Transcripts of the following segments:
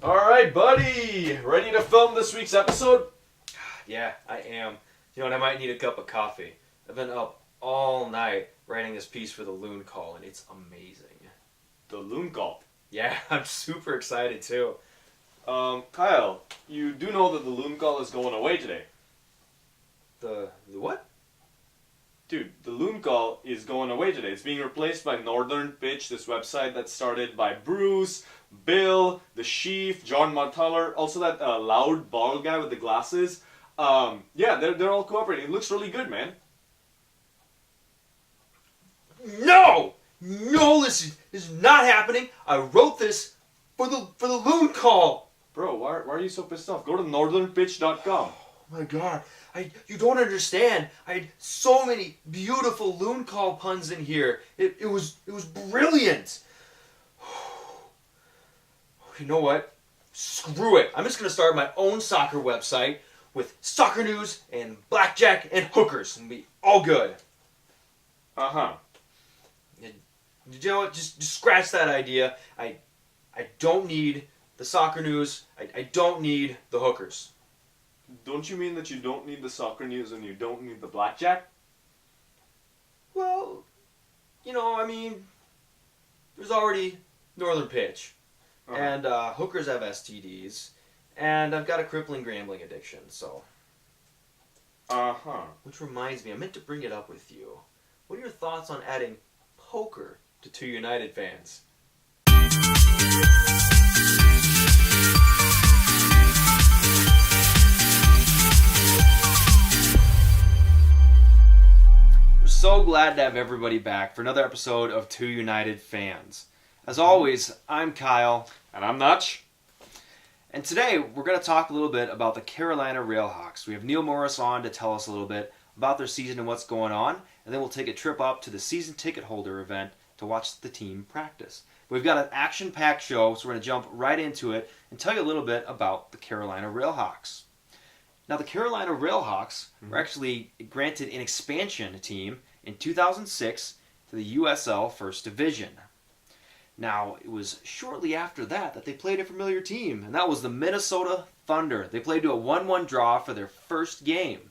Alright, buddy! Ready to film this week's episode? Yeah, I am. You know what, I might need a cup of coffee. I've been up all night writing this piece for the Loon Call, and it's amazing. The Loon Call. Yeah, I'm super excited too. Kyle, you do know that the Loon Call is going away today. The what? Dude, the Loon Call is going away today. It's being replaced by Northern Pitch, this website that's started by Bruce, Bill, the Sheaf, John Marthaler, also that loud bald guy with the glasses. Yeah, they're all cooperating. It looks really good, man. No! No, this is not happening. I wrote this for the Loon Call. Bro, why are you so pissed off? Go to northernpitch.com. Oh my god. You don't understand. I had so many beautiful Loon Call puns in here. It was brilliant. You know what? Screw it. I'm just going to start my own soccer website with soccer news and blackjack and hookers and be all good. Uh-huh. You know what? Just scratch that idea. I don't need the soccer news. I don't need the hookers. Don't you mean that you don't need the soccer news and you don't need the blackjack? Well, you know, I mean, there's already Northern Pitch. Uh-huh. And hookers have STDs. And I've got a crippling gambling addiction, so. Uh-huh. Which reminds me, I meant to bring it up with you. What are your thoughts on adding poker to Two United fans? We're so glad to have everybody back for another episode of Two United Fans. As always, I'm Kyle. And I'm Notch. And today, we're going to talk a little bit about the Carolina Railhawks. We have Neil Morris on to tell us a little bit about their season and what's going on. And then we'll take a trip up to the season ticket holder event to watch the team practice. We've got an action-packed show, so we're going to jump right into it and tell you a little bit about the Carolina Railhawks. Now, the Carolina Railhawks were actually granted an expansion team in 2006 to the USL First Division. Now, it was shortly after that they played a familiar team, and that was the Minnesota Thunder. They played to a 1-1 draw for their first game.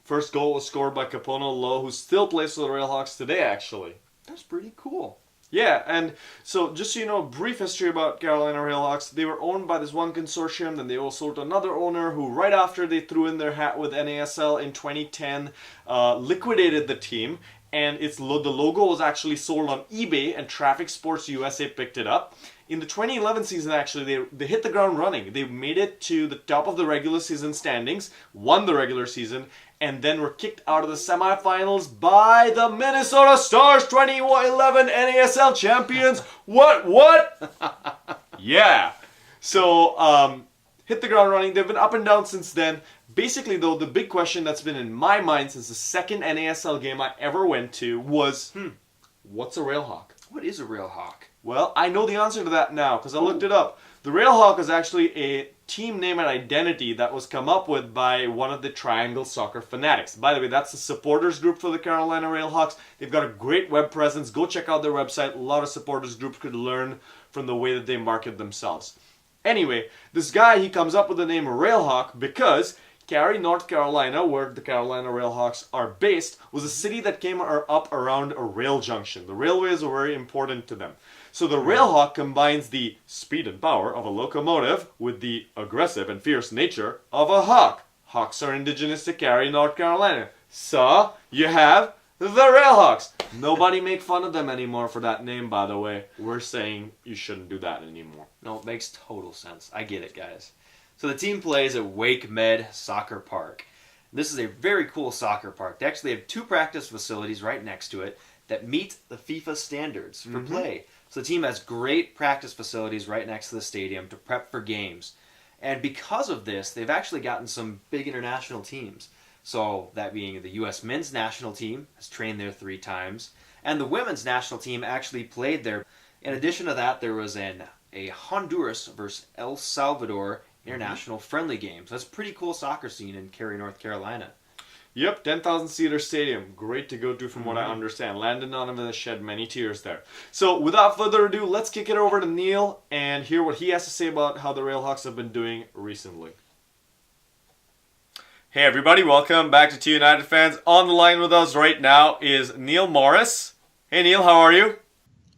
First goal was scored by Capono Lowe, who still plays for the Railhawks today, actually. That's pretty cool. Yeah, and so just so you know, brief history about Carolina Railhawks. They were owned by this one consortium, then they were sold to another owner who, right after they threw in their hat with NASL in 2010, liquidated the team. And the logo was actually sold on eBay, and Traffic Sports USA picked it up. In the 2011 season, actually, they hit the ground running. They made it to the top of the regular season standings, won the regular season, and then were kicked out of the semifinals by the Minnesota Stars, 2011 NASL champions. What? Yeah. So, hit the ground running. They've been up and down since then. Basically, though, the big question that's been in my mind since the second NASL game I ever went to was, what's a Railhawk? What is a Railhawk? Well, I know the answer to that now because I looked it up. The Railhawk is actually a team name and identity that was come up with by one of the Triangle Soccer fanatics. By the way, that's the supporters group for the Carolina Railhawks. They've got a great web presence. Go check out their website. A lot of supporters groups could learn from the way that they market themselves. Anyway, this guy, he comes up with the name Railhawk because Cary, North Carolina, where the Carolina Railhawks are based, was a city that came up around a rail junction. The railways are very important to them. So the Railhawk combines the speed and power of a locomotive with the aggressive and fierce nature of a hawk. Hawks are indigenous to Cary, North Carolina. So, you have the Railhawks. Nobody make fun of them anymore for that name, by the way. We're saying you shouldn't do that anymore. No, it makes total sense. I get it, guys. So the team plays at Wake Med Soccer Park. This is a very cool soccer park. They actually have 2 practice facilities right next to it that meet the FIFA standards for play. So the team has great practice facilities right next to the stadium to prep for games. And because of this, they've actually gotten some big international teams. So that being the U.S. men's national team has trained there 3 times. And the women's national team actually played there. In addition to that, there was a Honduras versus El Salvador international friendly games. That's a pretty cool soccer scene in Cary, North Carolina. Yep, 10,000-seater stadium. Great to go to from what I understand. Landon Donovan has shed many tears there. So without further ado, let's kick it over to Neil and hear what he has to say about how the Railhawks have been doing recently. Hey everybody, welcome back to T United fans. On the line with us right now is Neil Morris. Hey Neil, how are you?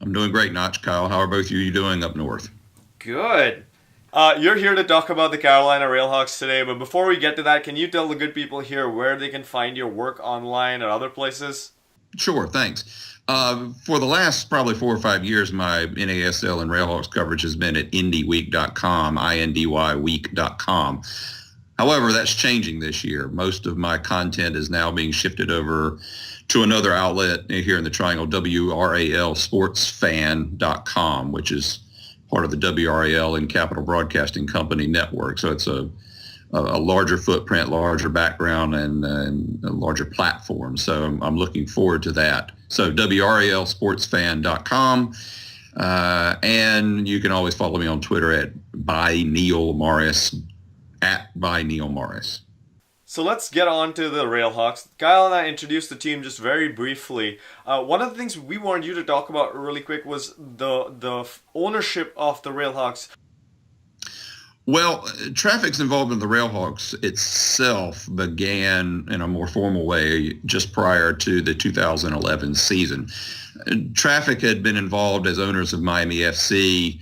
I'm doing great, Notch. Kyle, how are both of you doing up north? Good. You're here to talk about the Carolina Railhawks today, but before we get to that, can you tell the good people here where they can find your work online or other places? Sure, thanks. For the last probably 4 or 5 years, my NASL and Railhawks coverage has been at indieweek.com, INDYweek.com. However, that's changing this year. Most of my content is now being shifted over to another outlet here in the Triangle, WRALSportsFan.com, which is part of the WRAL and Capital Broadcasting Company network. So it's a larger footprint, larger background, and a larger platform. So I'm looking forward to that. So WRALSportsFan.com. And you can always follow me on Twitter at @ByNeilMorris. So let's get on to the Railhawks. Kyle and I introduced the team just very briefly. One of the things we wanted you to talk about really quick was the ownership of the Railhawks. Well, Traffic's involvement in the Railhawks itself began in a more formal way just prior to the 2011 season. Traffic had been involved as owners of Miami FC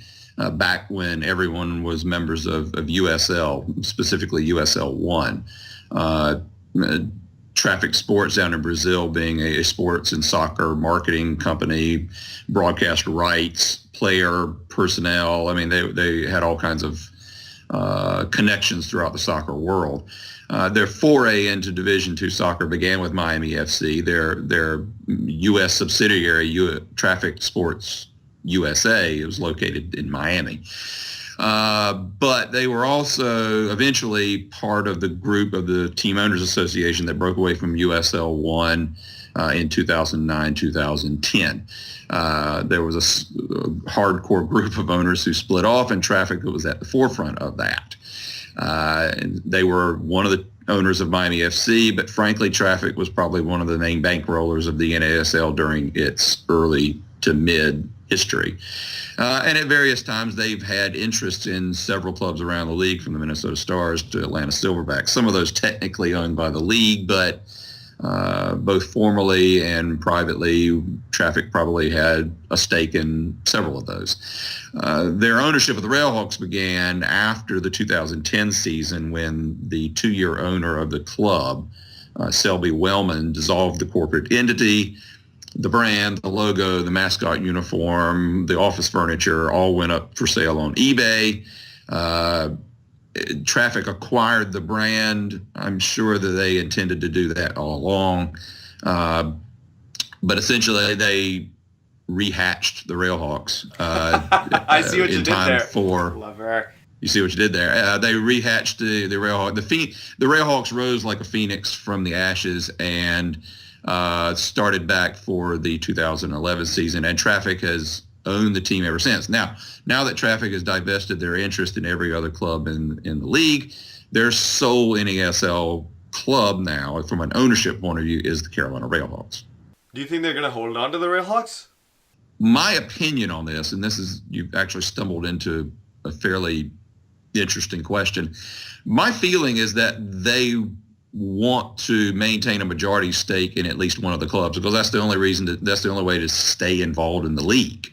back when everyone was members of USL, specifically USL 1. Traffic Sports down in Brazil being a sports and soccer marketing company, broadcast rights, player, personnel. I mean, they had all kinds of connections throughout the soccer world. Their foray into Division II soccer began with Miami FC. Their U.S. subsidiary, Traffic Sports USA, was located in Miami. But they were also eventually part of the group of the Team Owners Association that broke away from USL 1 in 2009, 2010. There was a hardcore group of owners who split off, and Traffic was at the forefront of that. They were one of the owners of Miami FC, but frankly, Traffic was probably one of the main bankrollers of the NASL during its early to mid history. And at various times, they've had interest in several clubs around the league, from the Minnesota Stars to Atlanta Silverbacks. Some of those technically owned by the league, but both formally and privately, Traffic probably had a stake in several of those. Their ownership of the Railhawks began after the 2010 season, when the 2-year owner of the club, Selby Wellman, dissolved the corporate entity. The brand, the logo, the mascot uniform, the office furniture all went up for sale on eBay. Traffic acquired the brand. I'm sure that they intended to do that all along. But essentially, they rehatched the Railhawks. I see what you did there. Love her. You see what you did there. They rehatched the Railhawks. The Railhawks rose like a phoenix from the ashes and started back for the 2011 season, and Traffic has owned the team ever since. Now that Traffic has divested their interest in every other club in the league, their sole NASL club now, from an ownership point of view, is the Carolina Railhawks. Do you think they're going to hold on to the Railhawks? My opinion on this, and you've actually stumbled into a fairly interesting question. My feeling is that they want to maintain a majority stake in at least one of the clubs, because that's the only way to stay involved in the league.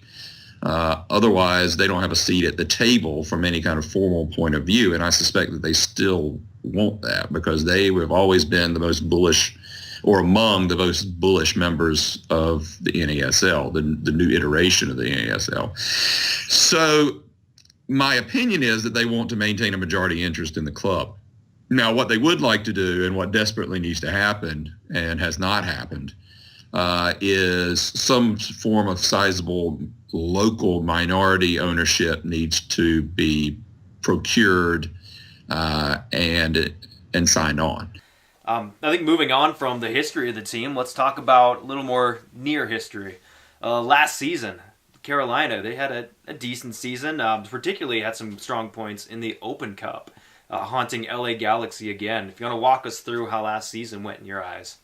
Otherwise, they don't have a seat at the table from any kind of formal point of view, and I suspect that they still want that, because they have always been the most bullish, or among the most bullish members of the NASL, the new iteration of the NASL. So my opinion is that they want to maintain a majority interest in the club. Now, what they would like to do, and what desperately needs to happen and has not happened, is some form of sizable local minority ownership needs to be procured and signed on. I think moving on from the history of the team, let's talk about a little more near history. Last season, Carolina, they had a decent season, particularly had some strong points in the Open Cup. haunting LA Galaxy again. If you want to walk us through how last season went in your eyes.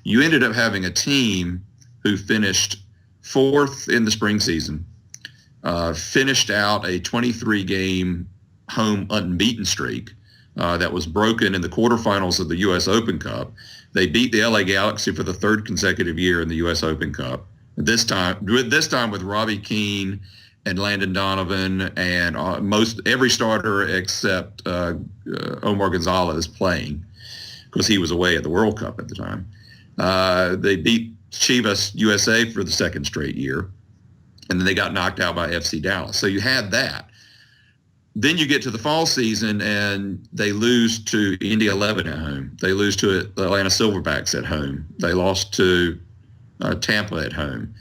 You ended up having a team who finished fourth in the spring season, finished out a 23-game home unbeaten streak that was broken in the quarterfinals of the U.S. Open Cup. They beat the LA Galaxy for the third consecutive year in the U.S. Open Cup. This time with Robbie Keane and Landon Donovan and every starter except Omar Gonzalez playing, because he was away at the World Cup at the time. They beat Chivas USA for the second straight year, and then they got knocked out by FC Dallas. So you had that. Then you get to the fall season, and they lose to Indy 11 at home. They lose to the Atlanta Silverbacks at home. They lost to Tampa at home.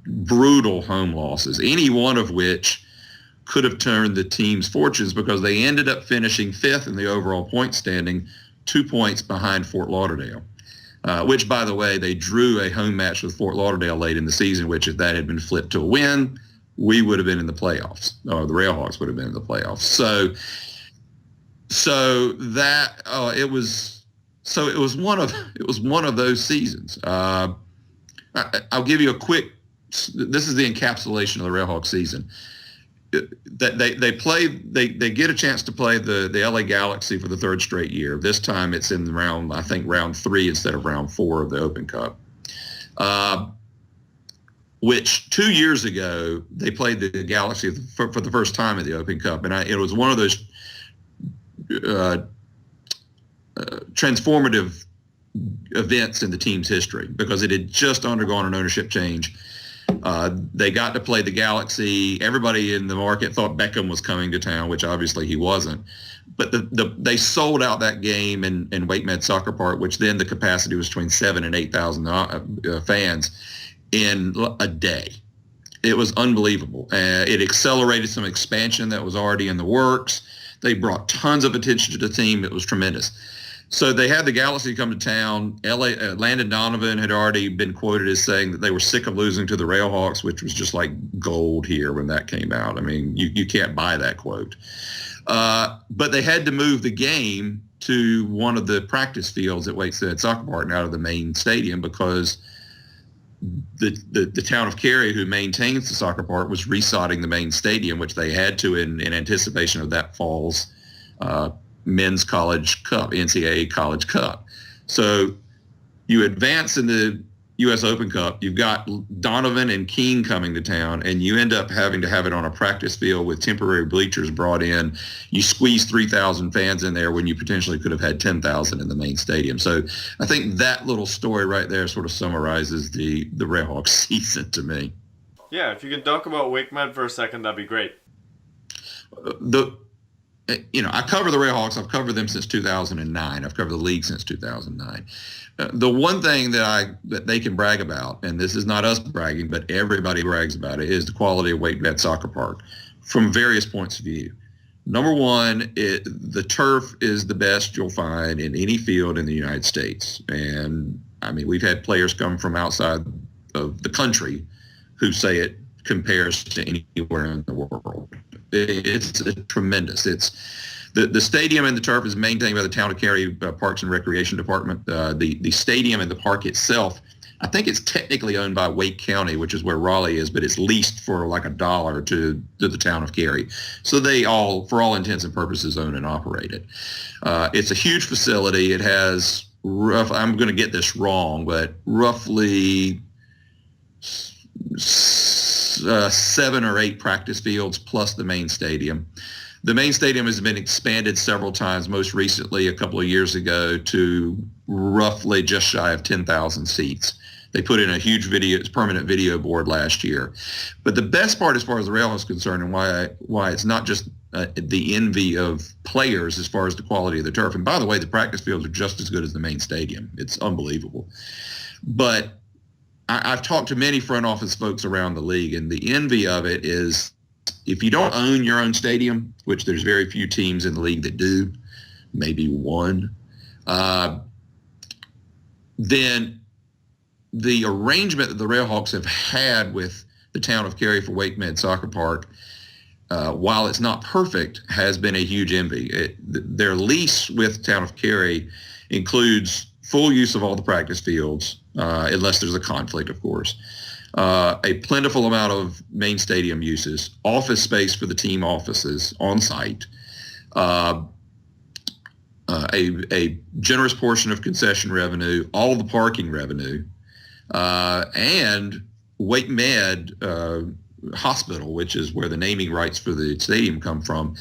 Brutal home losses, any one of which could have turned the team's fortunes, because they ended up finishing fifth in the overall point standing, 2 points behind Fort Lauderdale, which, by the way, they drew a home match with Fort Lauderdale late in the season, which if that had been flipped to a win, we would have been in the playoffs, or the Railhawks would have been in the playoffs. It was one of those seasons. I'll give you a quick. This is the encapsulation of the Railhawks season. They get a chance to play the LA Galaxy for the third straight year. This time it's in round 3 instead of round 4 of the Open Cup. Which 2 years ago they played the Galaxy for the first time at the Open Cup, and it was one of those transformative events in the team's history, because it had just undergone an ownership change. They got to play the Galaxy. Everybody in the market thought Beckham was coming to town, which obviously he wasn't. But they sold out that game in Wake Med Soccer Park, which then the capacity was between 7,000 and 8,000 fans in a day. It was unbelievable. It accelerated some expansion that was already in the works. They brought tons of attention to the team. It was tremendous. So they had the Galaxy come to town. Landon Donovan had already been quoted as saying that they were sick of losing to the Railhawks, which was just like gold here when that came out. I mean, you can't buy that quote. But they had to move the game to one of the practice fields at Wake Med Soccer Park and out of the main stadium, because the town of Cary, who maintains the soccer park, was resodding the main stadium, which they had to in anticipation of that fall's men's college cup, NCAA college cup. So you advance in the U.S. Open Cup, you've got Donovan and Keane coming to town, and you end up having to have it on a practice field with temporary bleachers brought in. You squeeze 3,000 fans in there when you potentially could have had 10,000 in the main stadium. So I think that little story right there sort of summarizes the Railhawks season to me. Yeah, if you can talk about Wake Med for a second, that'd be great. I cover the Railhawks. I've covered them since 2009. I've covered the league since 2009. The one thing that they can brag about, and this is not us bragging, but everybody brags about it, is the quality of Wake Med Soccer Park from various points of view. Number one, the turf is the best you'll find in any field in the United States. And, I mean, we've had players come from outside of the country who say it compares to anywhere in the world. It's tremendous. It's the stadium and the turf is maintained by the town of Cary Parks and Recreation Department. The stadium and the park itself, I think it's technically owned by Wake County, which is where Raleigh is, but it's leased for like $1 to the town of Cary. So they all, for all intents and purposes, own and operate it. It's a huge facility. It has I'm going to get this wrong, but roughly 7 or 8 practice fields plus the main stadium. The main stadium has been expanded several times, most recently a couple of years ago to roughly just shy of 10,000 seats. They put in a huge permanent video board last year. But the best part as far as the Railhawks is concerned, and why it's not just the envy of players as far as the quality of the turf, and by the way, the practice fields are just as good as the main stadium. It's unbelievable. But I've talked to many front office folks around the league, and the envy of it is if you don't own your own stadium, which there's very few teams in the league that do, maybe one, then the arrangement that the Railhawks have had with the town of Cary for Wake Med Soccer Park while it's not perfect, has been a huge envy. Their lease with Town of Cary includes full use of all the practice fields, unless there's a conflict, of course. A plentiful amount of main stadium uses, office space for the team offices on site, a generous portion of concession revenue, all the parking revenue, and Wake Med Hospital, which is where the naming rights for the stadium come from,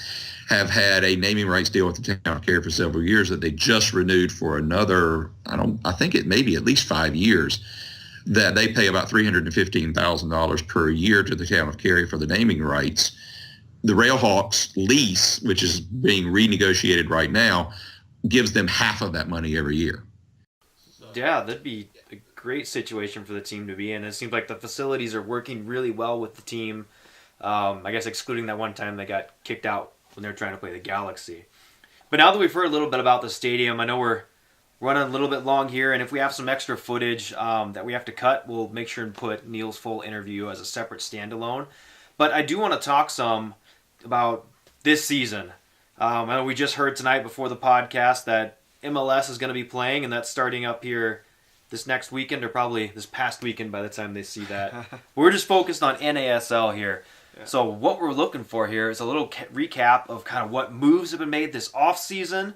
have had a naming rights deal with the Town of Cary for several years that they just renewed for another, I think it may be at least 5 years, that they pay about $315,000 per year to the Town of Cary for the naming rights. The Railhawks lease, which is being renegotiated right now, gives them half of that money every year. Yeah, that'd be a great situation for the team to be in. It seems like the facilities are working really well with the team. I guess excluding that one time they got kicked out when they were trying to play the Galaxy. But now that we've heard a little bit about the stadium, I know we're running a little bit long here, and if we have some extra footage that we have to cut, we'll make sure and put Neil's full interview as a separate standalone. But I do want to talk some about this season. I know we just heard tonight before the podcast that MLS is going to be playing, and that's starting up here this next weekend, or probably this past weekend by the time they see that. We're just focused on NASL here. Yeah. So what we're looking for here is a little recap of kind of what moves have been made this offseason,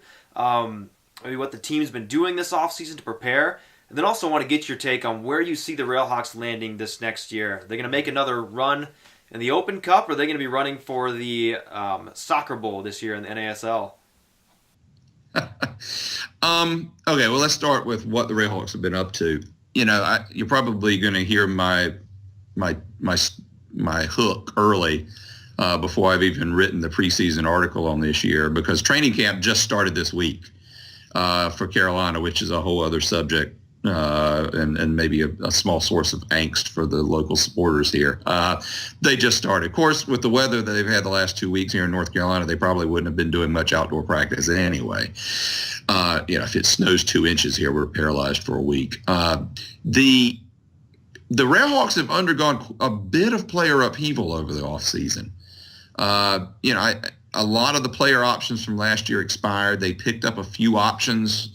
maybe what the team's been doing this offseason to prepare, and then also want to get your take on where you see the Railhawks landing this next year. They're going to make another run in the Open Cup, or are they going to be running for the Soccer Bowl this year in the NASL? Okay, well, let's start with what the Railhawks have been up to. You're probably going to hear my hook early before I've even written the preseason article on this year, because training camp just started this week for Carolina, which is a whole other subject and maybe a small source of angst for the local supporters here. They just started. Of course, with the weather that they've had the last 2 weeks here in North Carolina, they probably wouldn't have been doing much outdoor practice anyway. If it snows 2 inches here, we're paralyzed for a week. The Railhawks have undergone a bit of player upheaval over the offseason. A lot of the player options from last year expired. They picked up a few options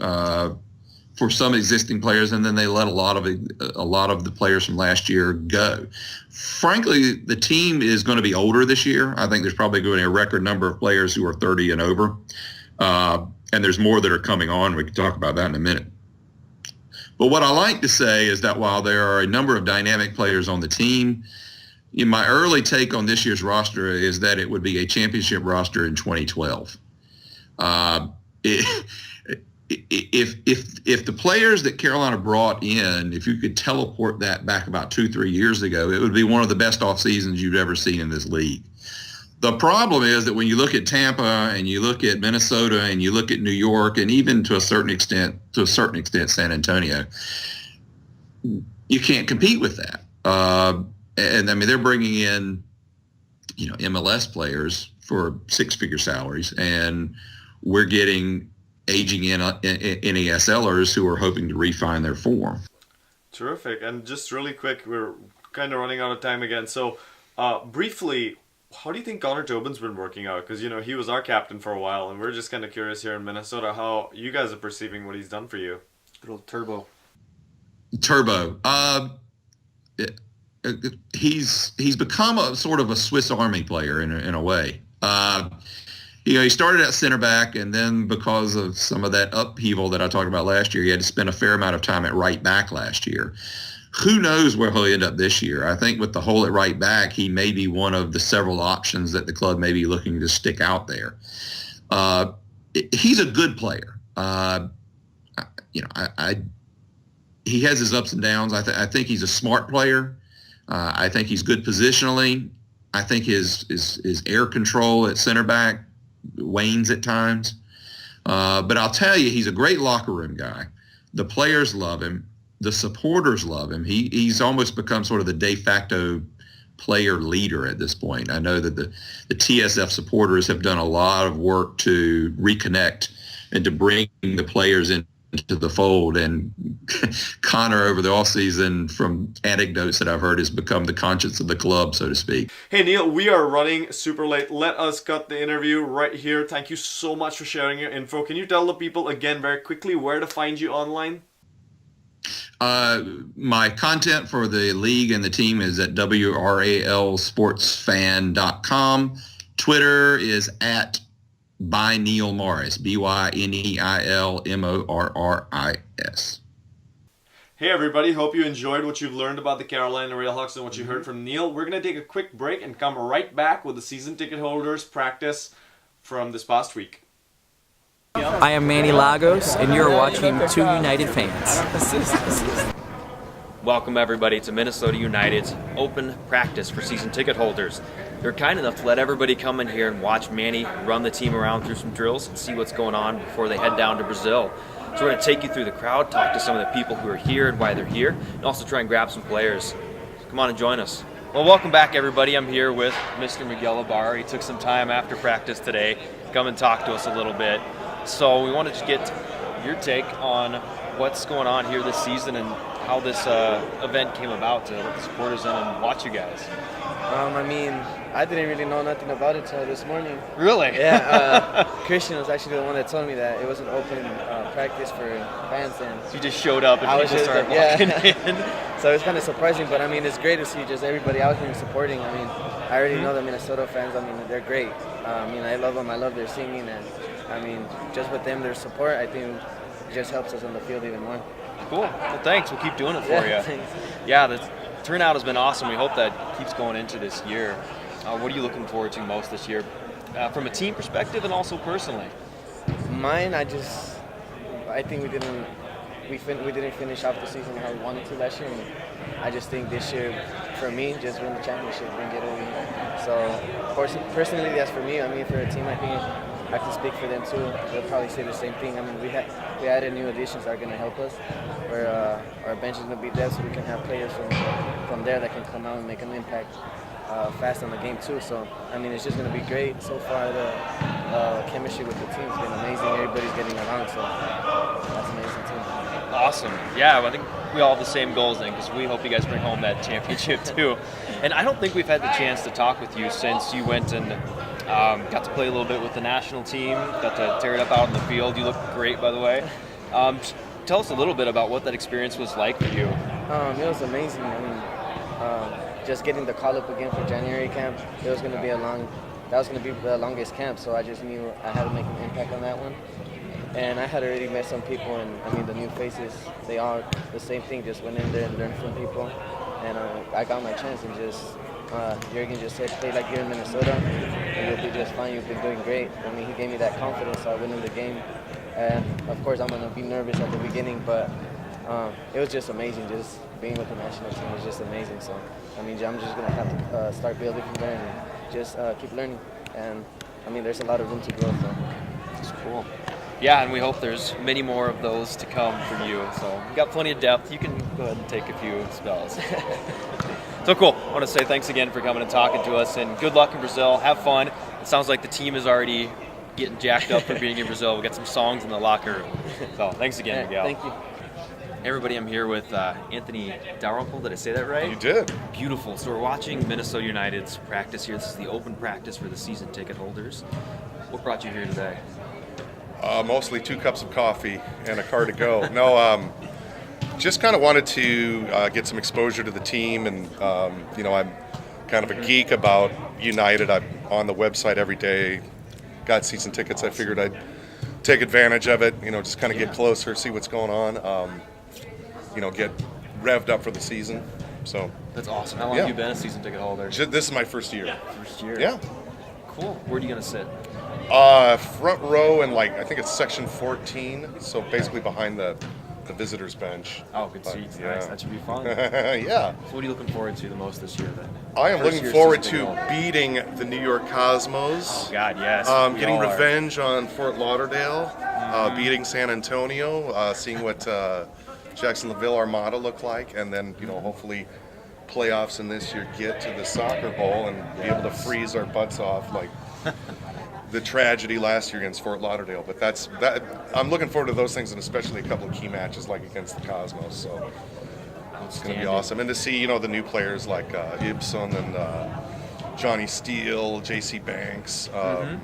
for some existing players, and then they let a lot of the players from last year go. Frankly, the team is going to be older this year. I think there's probably going to be a record number of players who are 30 and over, and there's more that are coming on. We can talk about that in a minute. But what I like to say is that while there are a number of dynamic players on the team, in my early take on this year's roster is that it would be a championship roster in 2012. If the players that Carolina brought in, if you could teleport that back about 2-3 years ago, it would be one of the best off seasons you've ever seen in this league. The problem is that when you look at Tampa and you look at Minnesota and you look at New York and even to a certain extent San Antonio, you can't compete with that. And I mean, they're bringing in, MLS players for 6-figure salaries, and we're getting aging NASLers who are hoping to refine their form. Terrific. And just really quick, we're kind of running out of time again. So briefly, how do you think Connor Tobin's been working out? Because, he was our captain for a while, and we're just kind of curious here in Minnesota how you guys are perceiving what he's done for you. Little Turbo. He's become a sort of a Swiss Army player in a way. He started at center back, and then because of some of that upheaval that I talked about last year, he had to spend a fair amount of time at right back last year. Who knows where he'll end up this year? I think with the hole at right back, he may be one of the several options that the club may be looking to stick out there. He's a good player. He has his ups and downs. I think he's a smart player. I think he's good positionally. I think his air control at center back wanes at times. But I'll tell you, he's a great locker room guy. The players love him. The supporters love him. He's almost become sort of the de facto player leader at this point. I know that the TSF supporters have done a lot of work to reconnect and to bring the players into into the fold. And Connor, over the offseason, from anecdotes that I've heard, has become the conscience of the club, so to speak. Hey Neil, we are running super late. Let us cut the interview right here. Thank you so much for sharing your info. Can you tell the people again very quickly where to find you online? My content for the league and the team is at WRALSportsFan.com. Twitter is at by Neil Morris, BYNEILMORRIS. Hey everybody, hope you enjoyed what you've learned about the Carolina Railhawks and what you heard from Neil. We're going to take a quick break and come right back with the season ticket holders practice from this past week. I am Manny Lagos, and you're watching Two United Fans. Welcome everybody to Minnesota United's open practice for season ticket holders. They're kind enough to let everybody come in here and watch Manny run the team around through some drills and see what's going on before they head down to Brazil. So we're going to take you through the crowd, talk to some of the people who are here and why they're here, and also try and grab some players. So come on and join us. Well, welcome back everybody. I'm here with Mr. Miguel Ibarra. He took some time after practice today to come and talk to us a little bit. So we wanted to get your take on what's going on here this season and how this event came about to let the supporters in and watch you guys. I mean, I didn't really know nothing about it till this morning. Really? Yeah, Christian was actually the one that told me that it was an open practice for fans. And So you just showed up and I was people just, started yeah. walking in. So it's kind of surprising, but I mean, it's great to see just everybody out here supporting. I mean, I already know the Minnesota fans. I mean, they're great. I mean, I love them. I love their singing, and I mean, just with them, their support, I think it just helps us on the field even more. Cool. Well, thanks. We'll keep doing it for Yeah, you. thanks. Yeah, the turnout has been awesome. We hope that keeps going into this year. What are you looking forward to most this year, from a team perspective and also personally? Mine, I think we didn't finish off the season how we wanted to last year. And I just think this year, for me, just win the championship, bring it over here. So, of course, personally, that's for me. I mean, for a team, I think I can speak for them too. They'll probably say the same thing. I mean, we added new additions that are going to help us. Where our bench is going to be depth, so we can have players from there that can come out and make an impact fast on the game too. So, I mean, it's just going to be great. So far, the chemistry with the team has been amazing. Everybody's getting along, so that's amazing too. Awesome. Yeah, I think we all have the same goals then, because we hope you guys bring home that championship too. And I don't think we've had the chance to talk with you since you went and got to play a little bit with the national team, got to tear it up out in the field. You look great, by the way. Tell us a little bit about what that experience was like for you. It was amazing. I mean, just getting the call up again for January camp, that was going to be the longest camp, so I just knew I had to make an impact on that one. And I had already met some people, and I mean, the new faces, they all the same thing, just went in there and learned from people. And I got my chance, and just Jurgen just said, play like you're in Minnesota, and you'll be just fine. You've been doing great. I mean, he gave me that confidence, so I went in the game. And of course, I'm going to be nervous at the beginning, but it was just amazing. Just being with the national team was just amazing. So, I mean, I'm just going to have to start building from there and just keep learning. And, I mean, there's a lot of room to grow. So. That's cool. Yeah, and we hope there's many more of those to come for you. So you've got plenty of depth. You can go ahead and take a few spells. So cool. I want to say thanks again for coming and talking to us, and good luck in Brazil. Have fun. It sounds like the team is already getting jacked up for being in Brazil. We got some songs in the locker room. So thanks again, Miguel. Thank you. Everybody, I'm here with Anthony Dalrymple. Did I say that right? You did. Beautiful. So we're watching Minnesota United's practice here. This is the open practice for the season ticket holders. What brought you here today? Mostly 2 cups of coffee and a car to go. No, just kind of wanted to get some exposure to the team, and I'm kind of a geek about United. I'm on the website every day, got season tickets. I figured I'd take advantage of it, just kind of get closer, see what's going on, get revved up for the season. So That's awesome. How long have you been a season ticket holder? this is my first year. First year. Yeah. Cool. Where are you going to sit? Front row, and I think it's section 14, so basically behind the visitors bench. Oh, good seats. yeah. Nice. That should be fun. Yeah. So what are you looking forward to the most this year then? I am First looking year forward season to ticket holder. beating the New York Cosmos. Oh, God, yes. We Getting all are. revenge on Fort Lauderdale, beating San Antonio, seeing what Jacksonville Armada look like, and then hopefully playoffs in this year get to the soccer bowl and be able to freeze our butts off like the tragedy last year against Fort Lauderdale. But I'm looking forward to those things, and especially a couple of key matches like against the Cosmos. So it's going to be awesome. And to see, the new players like Ibsen and Johnny Steele, J.C. Banks, a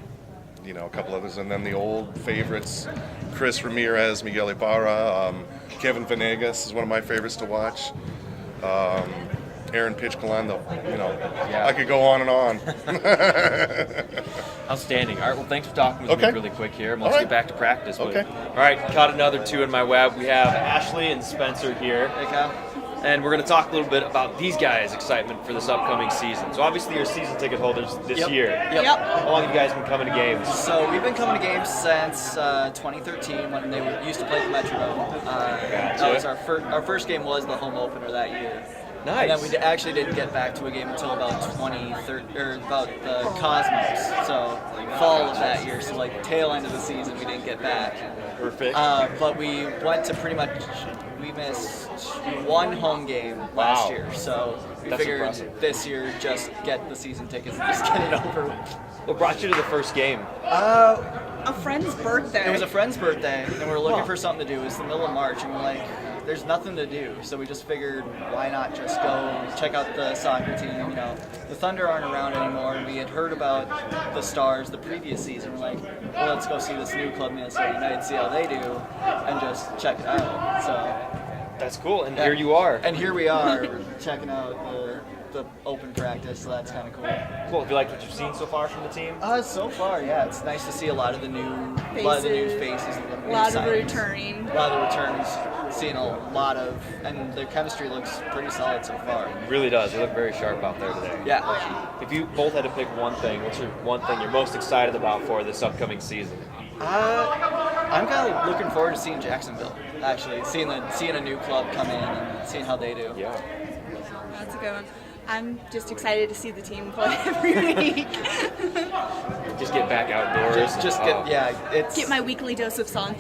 couple others, and then the old favorites, Chris Ramirez, Miguel Ibarra, Kevin Venegas is one of my favorites to watch. Aaron Pitchkalando, I could go on and on. Outstanding. All right, well, thanks for talking with me really quick here. And let's get back to practice. Okay. All right, caught another two in my web. We have Ashley and Spencer here. Hey, Kyle. And we're going to talk a little bit about these guys' excitement for this upcoming season. So obviously you're season ticket holders this year. Yep. How long have you guys been coming to games? So we've been coming to games since 2013 when they used to play the Metrodome. That was our first game was the home opener that year. Nice. And then we actually didn't get back to a game until about 2013, or about the Cosmos. So fall of that year. So like tail end of the season, we didn't get back. Perfect. But we went to we missed one home game last year. So we figured impressive. this year just get the season tickets and just get it over. What brought you to the first game? A friend's birthday. It was a friend's birthday, and we were looking for something to do. It was the middle of March, and we're like, there's nothing to do. So we just figured, why not just go check out the soccer team? The Thunder aren't around anymore. We had heard about the Stars the previous season. We're like, well, let's go see this new club, Minnesota United, see how they do, and just check it out. So that's cool, and here you are. And here we are, checking out the open practice, so that's kind of cool. Cool. Have you liked what you've seen so far from the team? So far, yeah. It's nice to see a lot of the new faces. A lot of returning. A lot of returns. Seeing a lot of, and their chemistry looks pretty solid so far. It really does. They look very sharp out there today. Yeah. If you both had to pick one thing, what's your one thing you're most excited about for this upcoming season? I'm kind of looking forward to seeing Jacksonville. Actually, seeing a new club come in and seeing how they do. Yeah. That's a good one. I'm just excited to see the team play every week. Just get back outdoors. Get my weekly dose of sun.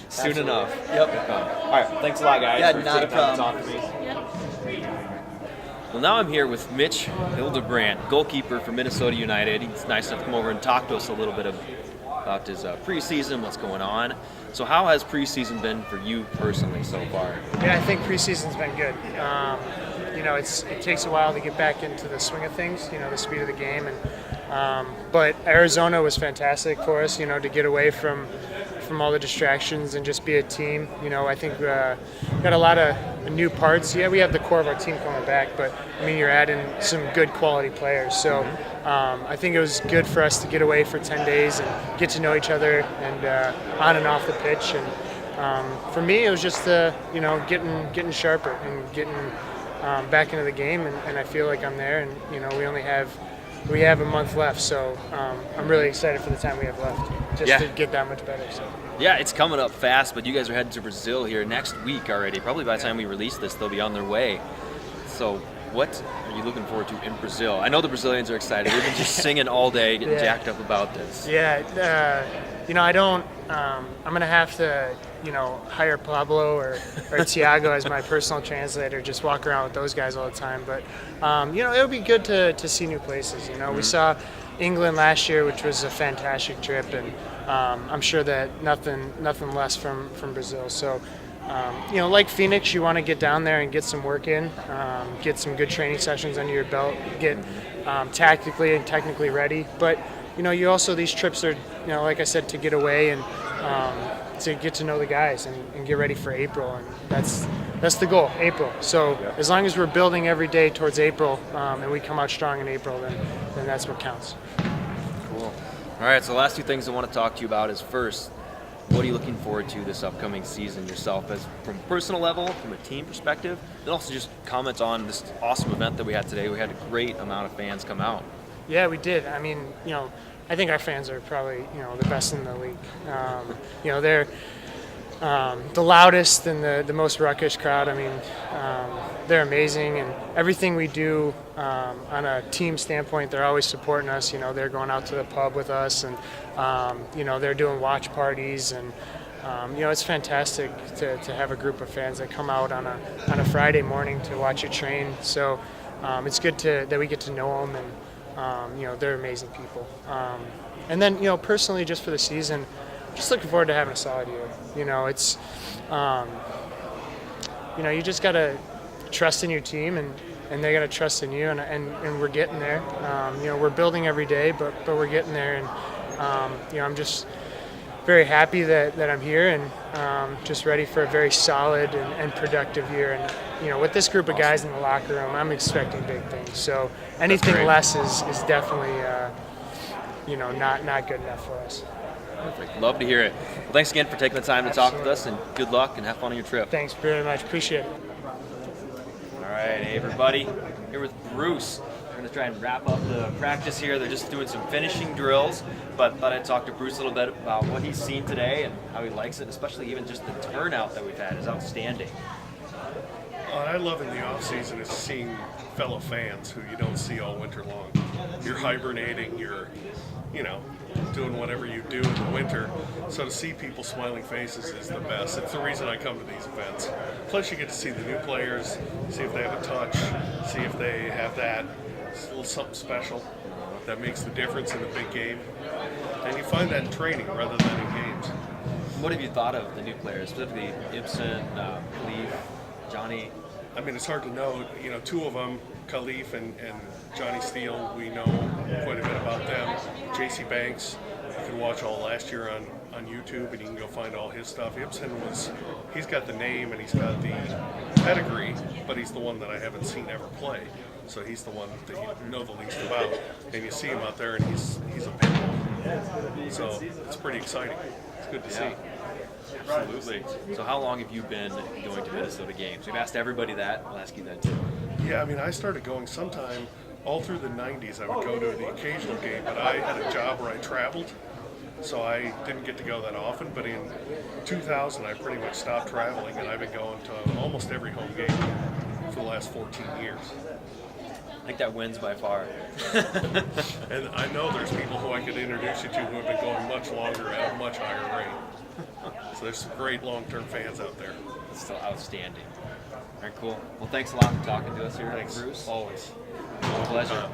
Soon enough. Yep. All right. Thanks a lot, guys. Yeah, for not a taking time to problem. talk to me. Yep. Well, now I'm here with Mitch Hildebrandt, goalkeeper for Minnesota United. He's nice enough to come over and talk to us a little bit about his preseason, what's going on. So how has preseason been for you personally so far? Yeah, I think preseason's been good. It takes a while to get back into the swing of things, the speed of the game. But Arizona was fantastic for us, to get away from all the distractions and just be a team. I think we got a lot of new parts. Yeah, we have the core of our team coming back, but you're adding some good quality players. So I think it was good for us to get away for 10 days and get to know each other and on and off the pitch. And for me, it was just getting sharper and getting back into the game. And I feel like I'm there. And we have a month left, so I'm really excited for the time we have left, just to get that much better. So. Yeah, it's coming up fast, but you guys are heading to Brazil here next week already. Probably by the time we release this, they'll be on their way. So what are you looking forward to in Brazil? I know the Brazilians are excited. They've been just singing all day, getting jacked up about this. Yeah, I don't. I'm gonna have to, hire Pablo or Thiago as my personal translator. Just walk around with those guys all the time. But it'll be good to see new places. We saw England last year, which was a fantastic trip, and I'm sure that nothing less from Brazil. So. Like Phoenix, you want to get down there and get some work in, get some good training sessions under your belt, get tactically and technically ready. But you also, these trips are, like I said, to get away and to get to know the guys and get ready for April, and that's the goal, April. So as long as we're building every day towards April and we come out strong in April, then that's what counts. Cool. All right, so the last two things I want to talk to you about is first, what are you looking forward to this upcoming season yourself, as from a personal level, from a team perspective, and also just comment on this awesome event that we had today. We had a great amount of fans come out. Yeah, we did. I think our fans are probably, the best in the league. They're the loudest and the most ruckus crowd. They're amazing, and everything we do on a team standpoint, they're always supporting us. They're going out to the pub with us, and they're doing watch parties, and it's fantastic to have a group of fans that come out on a Friday morning to watch you train. So it's good that we get to know them, they're amazing people. And then, personally, just for the season, just looking forward to having a solid year. It's, you just got to trust in your team, and they got to trust in you, and we're getting there. We're building every day, but we're getting there, and I'm just very happy that I'm here, and just ready for a very solid and productive year. And with this group of guys in the locker room, I'm expecting big things. So anything less is definitely not good enough for us. Perfect. Love to hear it. Well, thanks again for taking the time to talk with us, and good luck and have fun on your trip. Thanks very much. Appreciate it. All right, hey everybody. Here with Bruce. We're going to try and wrap up the practice here. They're just doing some finishing drills, but thought I'd talk to Bruce a little bit about what he's seen today and how he likes it, especially even just the turnout that we've had is outstanding. What I love in the off-season is seeing fellow fans who you don't see all winter long. You're hibernating, you're, doing whatever you do in the winter. So to see people smiling faces is the best. It's the reason I come to these events. Plus you get to see the new players, see if they have a touch, see if they have that. It's a little something special that makes the difference in a big game. And you find that in training rather than in games. What have you thought of the new players, specifically Ibsen, Leaf, Johnny? I mean, it's hard to know. Two of them, Khalif and Johnny Steele, we know quite a bit about them. JC Banks, you can watch all last year on YouTube, and you can go find all his stuff. Ibsen he's got the name and he's got the pedigree, but he's the one that I haven't seen ever play. So he's the one that you know the least about. And you see him out there, and he's a big one. So it's pretty exciting. It's good to see. Absolutely. So how long have you been going to Minnesota games? We've asked everybody that. I'll ask you that too. Yeah, I mean, I started going sometime all through the 90s. I would go to the occasional game, but I had a job where I traveled, so I didn't get to go that often. But in 2000, I pretty much stopped traveling, and I've been going to almost every home game for the last 14 years. I think that wins by far. And I know there's people who I could introduce you to who have been going much longer at a much higher rate. So there's some great long-term fans out there. It's still outstanding. All right, cool. Well, thanks a lot for talking to us here, Bruce. Always. A pleasure.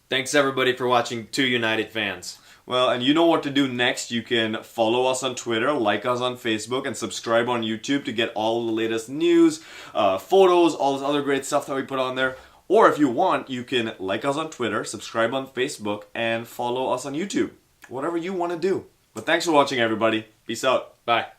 Thanks, everybody, for watching Two United Fans. Well, and you know what to do next. You can follow us on Twitter, like us on Facebook, and subscribe on YouTube to get all the latest news, photos, all this other great stuff that we put on there. Or if you want, you can like us on Twitter, subscribe on Facebook, and follow us on YouTube. Whatever you want to do. But thanks for watching, everybody. Peace out. Bye.